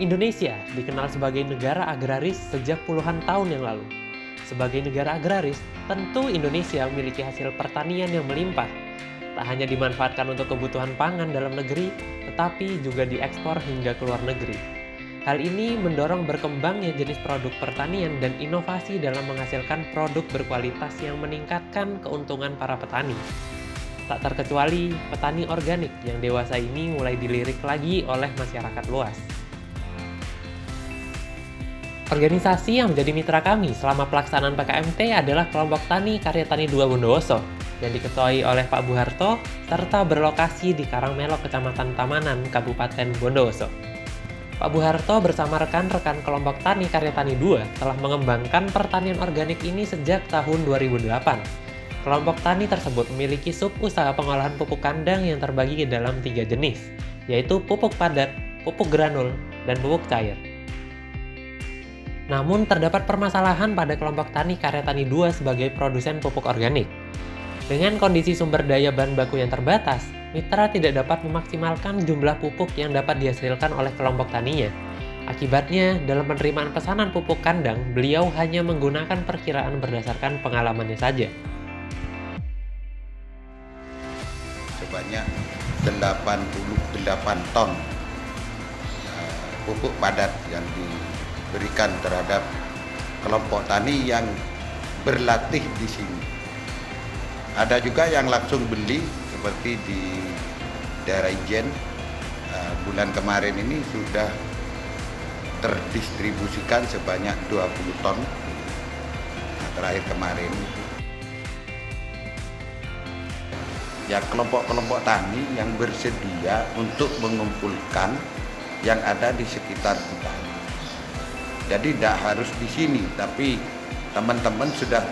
Indonesia dikenal sebagai negara agraris sejak puluhan tahun yang lalu. Sebagai negara agraris, tentu Indonesia memiliki hasil pertanian yang melimpah. Tak hanya dimanfaatkan untuk kebutuhan pangan dalam negeri, tetapi juga diekspor hingga ke luar negeri. Hal ini mendorong berkembangnya jenis produk pertanian dan inovasi dalam menghasilkan produk berkualitas yang meningkatkan keuntungan para petani. Tak terkecuali petani organik yang dewasa ini mulai dilirik lagi oleh masyarakat luas. Organisasi yang menjadi mitra kami selama pelaksanaan PKMT adalah Kelompok Tani Karya Tani 2 Bondowoso yang diketuai oleh Pak Buharto serta berlokasi di Karangmelok, Kecamatan Tamanan, Kabupaten Bondowoso. Pak Buharto bersama rekan-rekan Kelompok Tani Karya Tani 2 telah mengembangkan pertanian organik ini sejak tahun 2008. Kelompok tani tersebut memiliki sub-usaha pengolahan pupuk kandang yang terbagi ke dalam 3 jenis, yaitu pupuk padat, pupuk granul, dan pupuk cair. Namun terdapat permasalahan pada kelompok tani Karya Tani 2 sebagai produsen pupuk organik. Dengan kondisi sumber daya bahan baku yang terbatas, mitra tidak dapat memaksimalkan jumlah pupuk yang dapat dihasilkan oleh kelompok taninya. Akibatnya, dalam penerimaan pesanan pupuk kandang, beliau hanya menggunakan perkiraan berdasarkan pengalamannya saja. Sebanyak 88 ton pupuk padat yang diberikan terhadap kelompok tani yang berlatih di sini. Ada juga yang langsung beli seperti di daerah Ijen. Bulan kemarin ini sudah terdistribusikan sebanyak 20 ton terakhir kemarin. Ya, kelompok-kelompok tani yang bersedia untuk mengumpulkan yang ada di sekitar kita. Jadi tidak harus di sini, tapi teman-teman sudah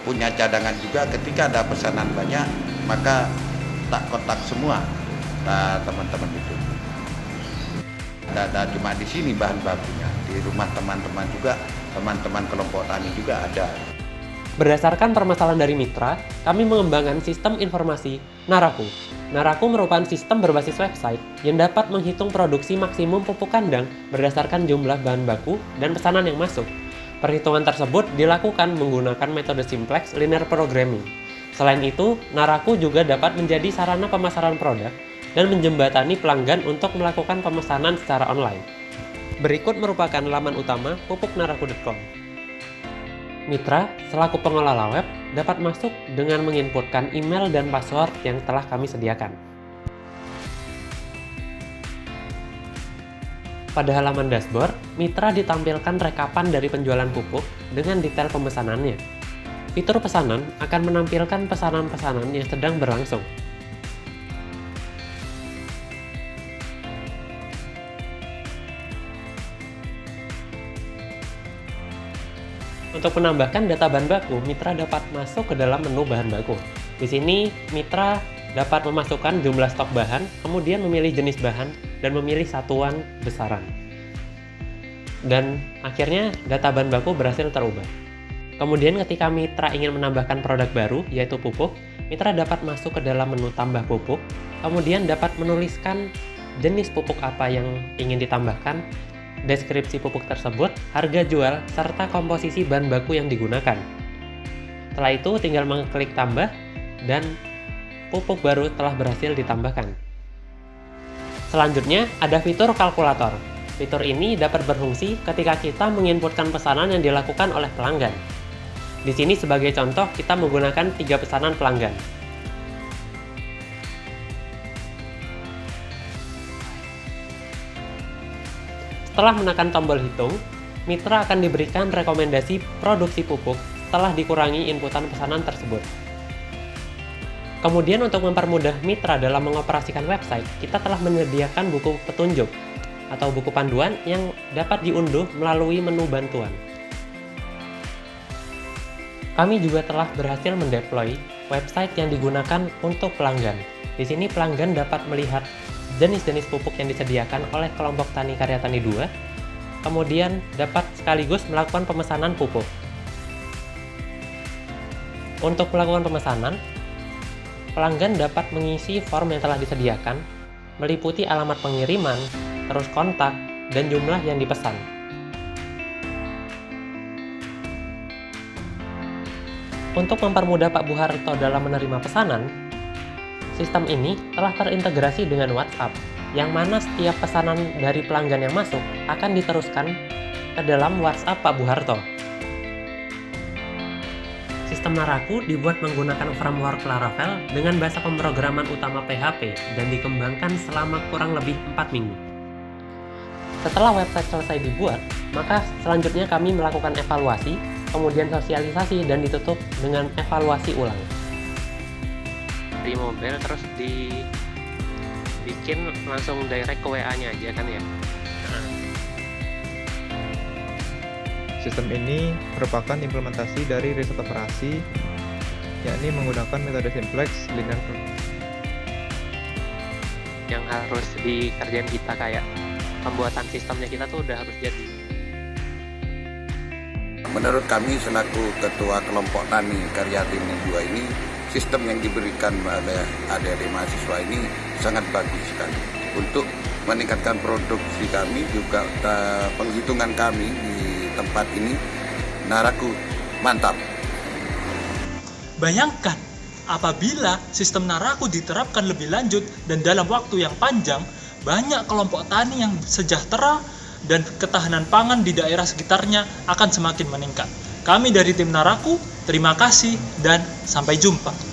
punya cadangan juga. Ketika ada pesanan banyak, maka tak kontak semua teman-teman itu. Ada cuma di sini bahan bakunya, di rumah teman-teman juga, teman-teman kelompok tani juga ada. Berdasarkan permasalahan dari mitra, kami mengembangkan sistem informasi Naraku. Naraku merupakan sistem berbasis website yang dapat menghitung produksi maksimum pupuk kandang berdasarkan jumlah bahan baku dan pesanan yang masuk. Perhitungan tersebut dilakukan menggunakan metode simplex linear programming. Selain itu, Naraku juga dapat menjadi sarana pemasaran produk dan menjembatani pelanggan untuk melakukan pemesanan secara online. Berikut merupakan laman utama pupuknaraku.com. Mitra, selaku pengelola web, dapat masuk dengan menginputkan email dan password yang telah kami sediakan. Pada halaman dashboard, mitra ditampilkan rekapan dari penjualan pupuk dengan detail pemesanannya. Fitur pesanan akan menampilkan pesanan-pesanan yang sedang berlangsung. Untuk menambahkan data bahan baku, mitra dapat masuk ke dalam menu bahan baku. Di sini, mitra dapat memasukkan jumlah stok bahan, kemudian memilih jenis bahan, dan memilih satuan besaran. Dan akhirnya, data bahan baku berhasil terubah. Kemudian ketika mitra ingin menambahkan produk baru, yaitu pupuk, mitra dapat masuk ke dalam menu tambah pupuk, kemudian dapat menuliskan jenis pupuk apa yang ingin ditambahkan, deskripsi pupuk tersebut, harga jual, serta komposisi bahan baku yang digunakan. Setelah itu tinggal mengklik tambah dan pupuk baru telah berhasil ditambahkan. Selanjutnya ada fitur kalkulator. Fitur ini dapat berfungsi ketika kita menginputkan pesanan yang dilakukan oleh pelanggan. Di sini sebagai contoh kita menggunakan 3 pesanan pelanggan. Setelah menekan tombol hitung, mitra akan diberikan rekomendasi produksi pupuk setelah dikurangi inputan pesanan tersebut. Kemudian untuk mempermudah mitra dalam mengoperasikan website, kita telah menyediakan buku petunjuk atau buku panduan yang dapat diunduh melalui menu bantuan. Kami juga telah berhasil mendeploy website yang digunakan untuk pelanggan. Di sini pelanggan dapat melihat jenis-jenis pupuk yang disediakan oleh kelompok tani Karya Tani 2, kemudian dapat sekaligus melakukan pemesanan pupuk. Untuk melakukan pemesanan, pelanggan dapat mengisi form yang telah disediakan, meliputi alamat pengiriman, terus kontak, dan jumlah yang dipesan. Untuk mempermudah Pak Buharto dalam menerima pesanan, sistem ini telah terintegrasi dengan WhatsApp, yang mana setiap pesanan dari pelanggan yang masuk akan diteruskan ke dalam WhatsApp Pak Buharto. Sistem Naraku dibuat menggunakan framework Laravel dengan bahasa pemrograman utama PHP dan dikembangkan selama kurang lebih 4 minggu. Setelah website selesai dibuat, maka selanjutnya kami melakukan evaluasi, kemudian sosialisasi dan ditutup dengan evaluasi ulang. Di mobile terus dibikin langsung direct ke WA-nya aja kan ya? Sistem ini merupakan implementasi dari riset operasi, yakni menggunakan metode simplex linear Yang harus dikerjain kita kayak pembuatan sistemnya kita tuh udah harus jadi. Menurut kami selaku Ketua Kelompok Tani Karya Timur 2 ini, sistem yang diberikan oleh adik-adik mahasiswa ini sangat bagus sekali untuk meningkatkan produksi kami, juga penghitungan kami di tempat ini. Naraku mantap. Bayangkan apabila sistem Naraku diterapkan lebih lanjut dan dalam waktu yang panjang, banyak kelompok tani yang sejahtera dan ketahanan pangan di daerah sekitarnya akan semakin meningkat. Kami dari tim Naraku, terima kasih dan sampai jumpa.